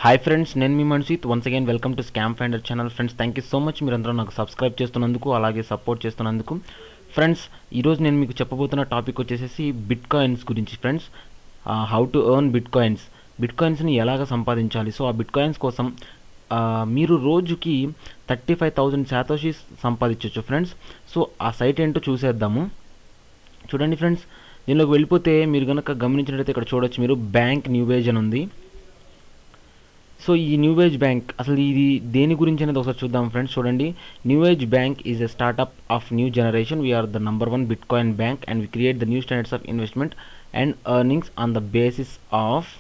Hi friends, నేను మీ Manshith. Once again welcome to scam finder channel. Friends, thank you so much మీరందరూ నాకు subscribe చేస్తున్నందుకు, అలాగే సపోర్ట్ చేస్తున్నందుకు. ఫ్రెండ్స్, ఈరోజు నేను మీకు చెప్పబోతున్న టాపిక్ వచ్చేసి బిట్ కాయిన్స్ గురించి. ఫ్రెండ్స్, హౌ టు ఎర్న్ బిట్ కాయిన్స్ని ఎలాగ సంపాదించాలి. సో ఆ బిట్ కాయిన్స్ కోసం మీరు రోజుకి 35,000 శాతోషీస్ సంపాదించవచ్చు ఫ్రెండ్స్. సో ఆ సైట్ ఏంటో చూసేద్దాము. చూడండి ఫ్రెండ్స్, దీనిలోకి వెళ్ళిపోతే మీరు కనుక గమనించినట్లయితే ఇక్కడ చూడొచ్చు మీరు బ్యాంక్ న్యూ ఏజ్ అని ఉంది. సో ఈ న్యూ ఏజ్ బ్యాంక్ అసలు ఇది దేని గురించి అనేది ఒకసారి చూద్దాం ఫ్రెండ్స్. చూడండి, new age bank is a startup of new generation. We are the number 1 bitcoin bank and we create the new standards of investment and earnings on the basis of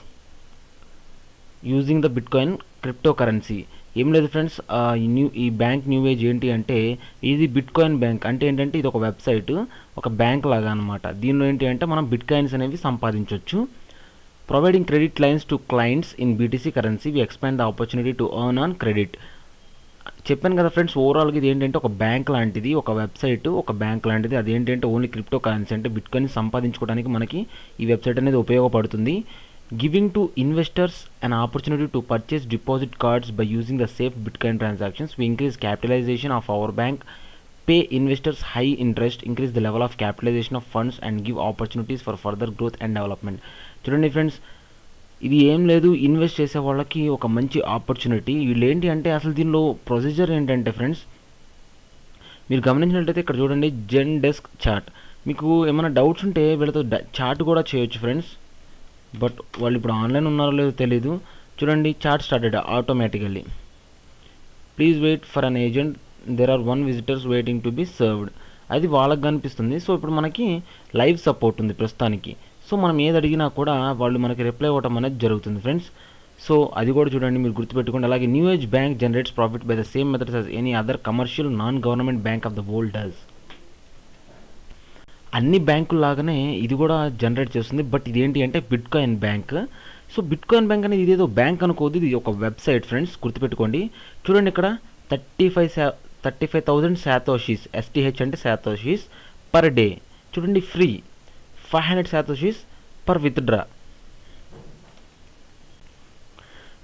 using the bitcoin cryptocurrency. ఏం లేదు friends, ఈ bank new age ఏంటి అంటే ఇది bit coin bank. అంటే ఏంటంటే ఇది ఒక వెబ్సైట్, ఒక బ్యాంక్ లాగా అనమాట. దీనిలో ఏంటి అంటే మనం బిట్ కాయిన్స్ అనేవి సంపాదించవచ్చు. Providing credit lines to clients in BTC currency, we expand the opportunity to earn on credit. చెప్పాను కదా ఫ్రెండ్స్, ఓవరాల్గా ఇది ఏంటంటే ఒక బ్యాంక్ లాంటిది, ఒక వెబ్సైట్, ఒక బ్యాంక్ లాంటిది. అది ఏంటంటే ఓన్లీ క్రిప్టో కరెన్సీ అంటే బిట్ కాయిన్ సంపాదించుకోవడానికి మనకి ఈ వెబ్సైట్ అనేది ఉపయోగపడుతుంది. Giving to investors an opportunity to purchase deposit cards by using the safe bitcoin transactions. We increase capitalisation of our bank, pay investors high interest, increase the level of capitalization of funds and give opportunities for further growth and development. చూడండి friends, ఇది ఏం లేదు, invest చేసే వాళ్ళకి ఒక మంచి opportunity. వీళ్ళు ఏంటి అంటే అసలు దీనిలో ప్రొసీజర్ ఏంటంటే ఫ్రెండ్స్, మీరు గమనించినట్లయితే ఇక్కడ చూడండి జెన్ డెస్క్ చాట్. మీకు ఏమైనా డౌట్స్ ఉంటే వీళ్ళతో చాట్ కూడా చేయొచ్చు ఫ్రెండ్స్. బట్ వాళ్ళు ఇప్పుడు ఆన్లైన్ ఉన్నారో లేదో తెలీదు. చూడండి, chat started automatically. Please wait for an agent, there are 1 visitors waiting to be served. అది వాళ్ళకి కనిపిస్తుంది. సో ఇప్పుడు మనకి లైవ్ సపోర్ట్ ఉంది ప్రస్తుతానికి. సో మనం ఏది అడిగినా కూడా వాళ్ళు మనకి రిప్లై ఇవ్వడం అనేది జరుగుతుంది ఫ్రెండ్స్. సో అది కూడా చూడండి, మీరు గుర్తుపెట్టుకోండి. అలాగే new age bank generates profit by the same methods as any other commercial non government bank of the world does. అన్ని బ్యాంకుల లాగానే ఇది కూడా జనరేట్ చేస్తుంది. బట్ ఇదేంటి అంటే bitcoin bank. So bit coin bank అనేది ఇదేదో బ్యాంక్ అనుకోదు, ఇది ఒక వెబ్సైట్ ఫ్రెండ్స్, గుర్తుపెట్టుకోండి. చూడండి, ఇక్కడ 35,000 శాతోషీస్, STH అంటే శాతోషీస్ పర్ డే. చూడండి, free 500 satoshis per withdraw.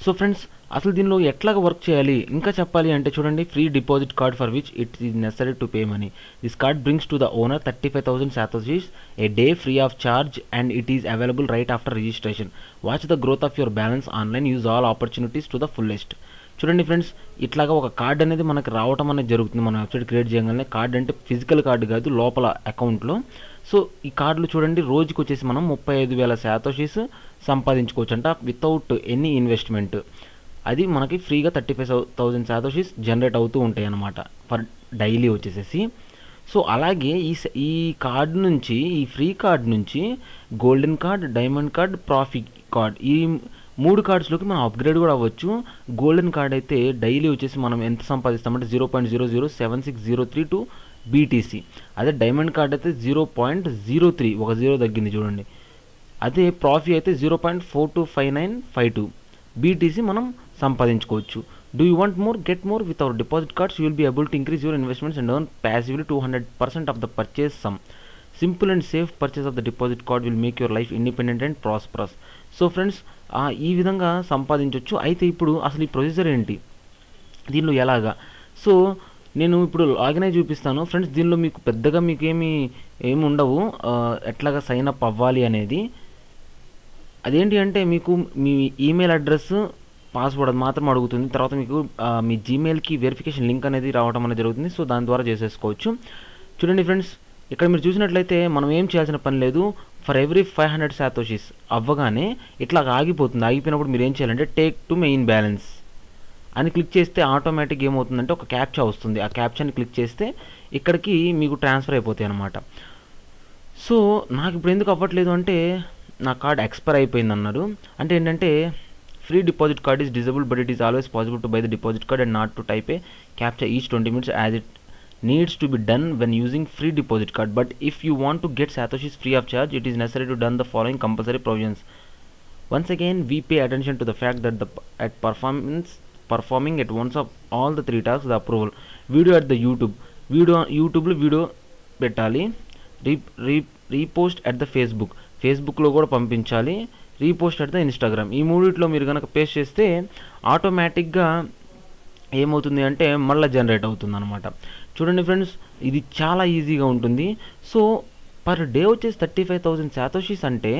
So friends, అసలు దీనిలో ఎట్లాగా వర్క్ చేయాలి ఇంకా చెప్పాలి అంటే చూడండి, free deposit card for which it is necessary to pay money. This card brings to the owner 35,000 satoshis a day free of charge and it is available right after registration. Watch the growth of your balance online, use all opportunities to the fullest. చూడండి friends, ఇట్లాగా ఒక card అనేది మనకు రావటం అనేది జరుగుతుంది. మన website create చేయగానే కార్డ్ అంటే ఫిజికల్ కార్డు కాదు, లోపల అకౌంట్లో. సో ఈ కార్డులు చూడండి, రోజుకి వచ్చేసి మనం 35,000 శాతోషీస్ సంపాదించుకోవచ్చు అంట వితౌట్ ఎనీ ఇన్వెస్ట్మెంట్. అది మనకి ఫ్రీగా 35,000 శాతోషీస్ జనరేట్ అవుతూ ఉంటాయి అన్నమాట ఫర్ డైలీ వచ్చేసేసి. సో అలాగే ఈ కార్డు నుంచి, ఈ ఫ్రీ కార్డ్ నుంచి golden card, diamond card, profit card, ఈ 3 కార్డ్స్లోకి మనం అప్గ్రేడ్ కూడా అవ్వచ్చు. గోల్డెన్ కార్డ్ అయితే డైలీ వచ్చేసి మనం ఎంత సంపాదిస్తామంటే 0.0076032 BTC. అదే డైమండ్ కార్డ్ అయితే 0.03, ఒక 0 తగ్గింది చూడండి. అదే ప్రాఫిట్ అయితే 0.425952 BTC మనం సంపాదించుకోవచ్చు. Do you want more, get more with our deposit cards. You will be able to increase your investments and earn passively 200% of the purchase sum. Simple and safe purchase of the deposit card will make your life independent and prosperous. So friends, ఈ విధంగా సంపాదించవచ్చు. అయితే ఇప్పుడు అసలు ఈ procedure ఏంటి, దీనిలో ఎలాగా? సో నేను ఇప్పుడు లాగిన్ అయి చూపిస్తాను ఫ్రెండ్స్. దీనిలో మీకు పెద్దగా మీకు ఏమి ఉండవు ఎట్లాగా సైన్ అప్ అవ్వాలి అనేది. అదేంటి అంటే మీకు మీ ఈమెయిల్ అడ్రస్, పాస్వర్డ్ మాత్రం అడుగుతుంది. తర్వాత మీకు మీ జీమెయిల్కి వెరిఫికేషన్ లింక్ అనేది రావడం అనేది జరుగుతుంది. సో దాని ద్వారా చేసేసుకోవచ్చు. చూడండి ఫ్రెండ్స్, ఇక్కడ మీరు చూసినట్లయితే మనం ఏం చేయాల్సిన పని లేదు. ఫర్ ఎవ్రీ 500 శాతోషీస్ అవ్వగానే ఇట్లా ఆగిపోతుంది. ఆగిపోయినప్పుడు మీరు ఏం చేయాలంటే టేక్ టు మెయిన్ బ్యాలెన్స్ అని క్లిక్ చేస్తే ఆటోమేటిక్ ఏమవుతుందంటే ఒక క్యాప్చా వస్తుంది. ఆ క్యాప్చాని క్లిక్ చేస్తే ఇక్కడికి మీకు ట్రాన్స్ఫర్ అయిపోతాయి అన్నమాట. సో నాకు ఇప్పుడు ఎందుకు అవ్వట్లేదు అంటే నా కార్డ్ ఎక్స్పైర్ అయిపోయింది అన్నారు. అంటే ఏంటంటే free deposit card is disable but it is always possible to buy the deposit card and not to type A captcha each 20 minutes as it needs to be done when using free deposit card. But if you want to get satoshis free of charge, it is necessary to done the following compulsory provisions. Once again, we pay attention to the fact that performing at once of all the 3 tasks, the approval video at the YouTube lo video పెట్టాలి, repost at the Facebook లో కూడా పంపించాలి, repost at the Instagram. ఈ మూడిట్లో మీరు కనుక paste చేస్తే ఆటోమేటిక్గా ఏమవుతుంది అంటే మళ్ళీ జనరేట్ అవుతుంది అనమాట. చూడండి ఫ్రెండ్స్, ఇది చాలా ఈజీగా ఉంటుంది. సో పర్ డే వచ్చేసి 35,000 శాతోషీస్ అంటే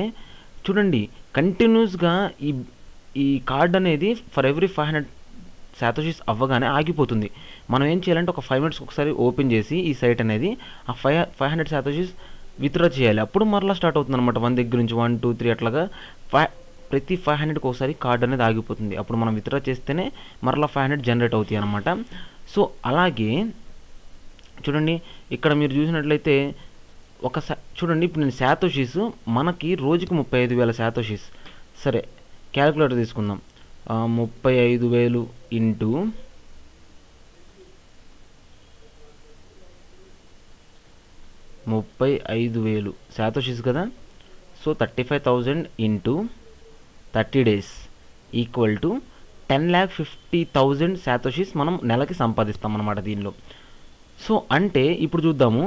చూడండి, కంటిన్యూస్గా ఈ కార్డ్ అనేది ఫర్ ఎవ్రీ 500 శాతోషీస్ అవ్వగానే ఆగిపోతుంది. మనం ఏం చేయాలంటే ఒక 5 minutes ఒకసారి ఓపెన్ చేసి ఈ సైట్ అనేది ఆ 500 శాతోషీస్ విత్డ్రా చేయాలి. అప్పుడు మరలా స్టార్ట్ అవుతుంది అనమాట. 1 దగ్గర నుంచి 1 2 3 అట్లాగా ప్రతి 500కి ఒకసారి కార్డ్ అనేది ఆగిపోతుంది. అప్పుడు మనం విత్డ్రా చేస్తేనే మరలా 500 జనరేట్ అవుతాయి అనమాట. సో అలాగే చూడండి, ఇక్కడ మీరు చూసినట్లయితే చూడండి, ఇప్పుడు నేను శాతోషీస్ మనకి రోజుకి 35,000 శాతోషీస్. సరే, క్యాలిక్యులేటర్ తీసుకుందాం. 35,000 ఇంటూ 35,000 శాతోషీస్ కదా. So 35,000 into 30 days equal to 10,50,000 శాతోషీస్ మనం నెలకి సంపాదిస్తాం అన్నమాట దీనిలో. సో అంటే ఇప్పుడు చూద్దాము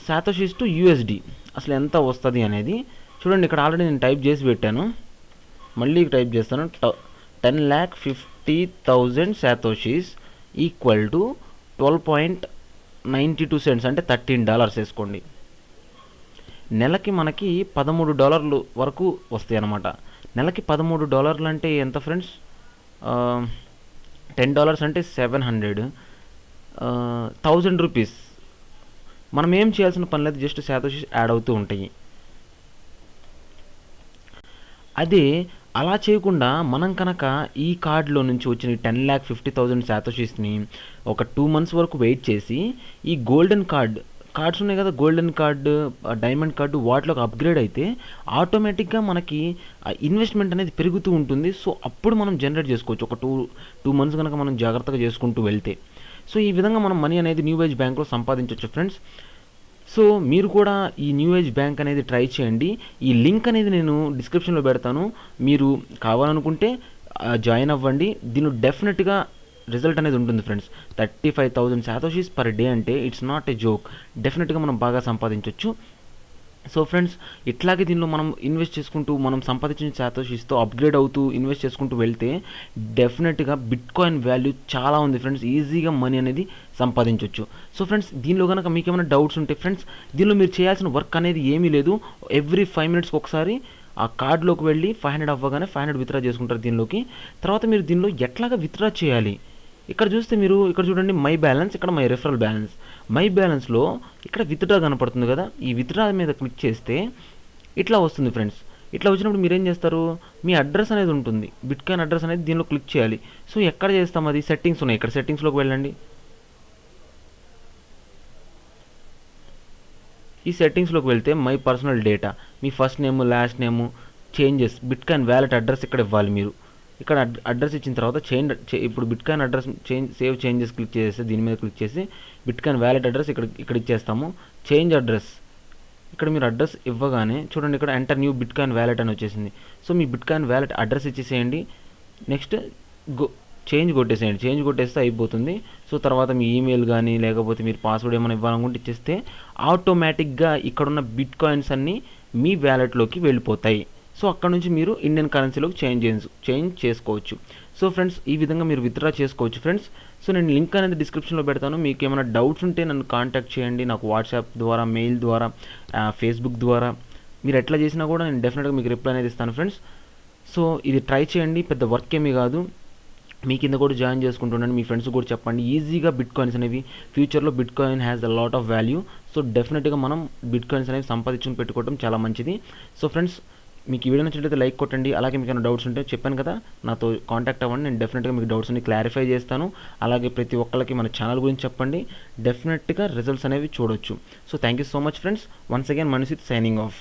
శాతోషీస్ టు యూఎస్డి అసలు ఎంత వస్తుంది అనేది. చూడండి, ఇక్కడ ఆల్రెడీ నేను టైప్ చేసి పెట్టాను, మళ్ళీ టైప్ చేస్తాను. 10,50,000 శాతోషీస్ ఈక్వల్ టు 12.92 cents అంటే $13 వేసుకోండి. నెలకి మనకి $13 వరకు వస్తాయి అన్నమాట. నెలకి $13 అంటే ఎంత ఫ్రెండ్స్? $10 అంటే 700, 1000 రూపీస్. మనం ఏం చేయాల్సిన పని లేదు, జస్ట్ శాతోషీస్ యాడ్ అవుతూ ఉంటాయి. అదే అలా చేయకుండా మనం కనుక ఈ కార్డులో నుంచి వచ్చిన 10,50,000 శాతోషీస్ని ఒక 2 months వరకు వెయిట్ చేసి ఈ గోల్డెన్ కార్డ్స్ ఉన్నాయి కదా, గోల్డెన్ కార్డు, డైమండ్ కార్డు, వాటిలోకి అప్గ్రేడ్ అయితే ఆటోమేటిక్గా మనకి ఇన్వెస్ట్మెంట్ అనేది పెరుగుతూ ఉంటుంది. సో అప్పుడు మనం జనరేట్ చేసుకోవచ్చు ఒక 2 months కనుక మనం జాగ్రత్తగా చేసుకుంటూ వెళ్తే. సో ఈ విధంగా మనం మనీ అనేది న్యూ ఏజ్ బ్యాంక్లో సంపాదించవచ్చు ఫ్రెండ్స్. సో మీరు కూడా ఈ న్యూ ఏజ్ బ్యాంక్ అనేది ట్రై చేయండి. ఈ లింక్ అనేది నేను డిస్క్రిప్షన్లో పెడతాను, మీరు కావాలనుకుంటే జాయిన్ అవ్వండి. దీనిలో డెఫినెట్గా రిజల్ట్ అనేది ఉంటుంది ఫ్రెండ్స్. 35,000 శాతోషీస్ పర్ డే అంటే ఇట్స్ నాట్ ఏ జోక్. డెఫినెట్గా మనం బాగా సంపాదించవచ్చు. సో ఫ్రెండ్స్, ఇట్లాగే దీనిలో మనం ఇన్వెస్ట్ చేసుకుంటూ మనం సంపాదించిన శాతోషీస్తో అప్గ్రేడ్ అవుతూ ఇన్వెస్ట్ చేసుకుంటూ వెళ్తే డెఫినెట్గా బిట్కాయిన్ వాల్యూ చాలా ఉంది ఫ్రెండ్స్. ఈజీగా మనీ అనేది సంపాదించవచ్చు. సో ఫ్రెండ్స్, దీనిలో కనుక మీకు ఏమైనా డౌట్స్ ఉంటే ఫ్రెండ్స్, దీనిలో మీరు చేయాల్సిన వర్క్ అనేది ఏమీ లేదు. ఎవ్రీ 5 minutes ఒకసారి ఆ కార్డులోకి వెళ్ళి 500 అవ్వగానే 500 విత్డ్రా చేసుకుంటారు దీనిలోకి. తర్వాత మీరు దీనిలో ఎట్లాగా విత్డ్రా చేయాలి ఇక్కడ చూస్తే, మీరు ఇక్కడ చూడండి మై బ్యాలెన్స్, ఇక్కడ మై రెఫరల్ బ్యాలెన్స్. మై బ్యాలెన్స్లో ఇక్కడ విత్డ్రా కనపడుతుంది కదా, ఈ విత్డ్రా మీద క్లిక్ చేస్తే ఇట్లా వస్తుంది ఫ్రెండ్స్. ఇట్లా వచ్చినప్పుడు మీరు ఏం చేస్తారు, మీ అడ్రస్ అనేది ఉంటుంది, బిట్కాయిన్ అడ్రస్ అనేది దీనిలో క్లిక్ చేయాలి. సో ఎక్కడ చేస్తాం అది? సెట్టింగ్స్ ఉన్నాయి, ఇక్కడ సెట్టింగ్స్లోకి వెళ్ళండి. ఈ సెట్టింగ్స్లోకి వెళ్తే మై పర్సనల్ డేటా, మీ first name, last name, changes, bitcoin wallet address ఇక్కడ ఇవ్వాలి మీరు. ఇక్కడ అడ్రస్ ఇచ్చిన తర్వాత ఇప్పుడు bitcoin address save changes click చేస్తే దీని మీద క్లిక్ చేసి బిట్కాయిన్ వ్యాలెట్ అడ్రస్ ఇక్కడ ఇచ్చేస్తాము. చేంజ్ అడ్రస్, ఇక్కడ మీరు అడ్రస్ ఇవ్వగానే చూడండి ఇక్కడ ఎంటర్ న్యూ బిట్కాయిన్ వ్యాలెట్ అని వచ్చేసింది. సో మీ బిట్కాయిన్ వ్యాలెట్ అడ్రస్ ఇచ్చేసేయండి. నెక్స్ట్ చేంజ్ కొట్టేసేయండి. చేంజ్ కొట్టేస్తే అయిపోతుంది. సో తర్వాత మీ ఈమెయిల్ కానీ లేకపోతే మీరు పాస్వర్డ్ ఏమైనా ఇవ్వాలనుకుంటే ఇచ్చేస్తే ఆటోమేటిక్గా ఇక్కడున్న బిట్కాయిన్స్ అన్నీ మీ వ్యాలెట్లోకి వెళ్ళిపోతాయి. సో అక్కడ నుంచి మీరు ఇండియన్ కరెన్సీలోకి చేంజ్ చేసుకోవచ్చు. సో ఫ్రెండ్స్, ఈ విధంగా మీరు విత్డ్రా చేసుకోవచ్చు ఫ్రెండ్స్. సో నేను లింక్ అనేది డిస్క్రిప్షన్లో పెడతాను. మీకు ఏమైనా డౌట్స్ ఉంటే నన్ను కాంటాక్ట్ చేయండి, నాకు వాట్సాప్ ద్వారా, మెయిల్ ద్వారా, ఫేస్బుక్ ద్వారా. మీరు ఎట్లా చేసినా కూడా నేను డెఫినెట్గా మీకు రిప్లై అనేది ఇస్తాను ఫ్రెండ్స్. సో ఇది ట్రై చేయండి, పెద్ద వర్క్ ఏమీ కాదు. మీ కింద కూడా జాయిన్ చేసుకుంటుండండి, మీ ఫ్రెండ్స్ కూడా చెప్పండి. ఈజీగా బిట్కాయిన్స్ అనేవి ఫ్యూచర్లో bitcoin has a lot of value. So డెఫినెట్గా మనం బిట్కాయిన్స్ అనేవి సంపాదించుకుని పెట్టుకోవడం చాలా మంచిది. సో ఫ్రెండ్స్, మీకు ఈ వీడియో నచ్చినట్లయితే లైక్ కొట్టండి. అలాగే మీకు ఏమైనా డౌట్స్ ఉంటే చెప్పాను కదా, నాతో కాంటాక్ట్ అవ్వండి. నేను డెఫినెట్గా మీకు డౌట్స్ అన్ని క్లారిఫై చేస్తాను. అలాగే ప్రతి ఒక్కరికి మన ఛానల్ గురించి చెప్పండి, డెఫినెట్గా రిజల్ట్స్ అనేవి చూడొచ్చు. So thank you so much friends. Once again Manishith signing of.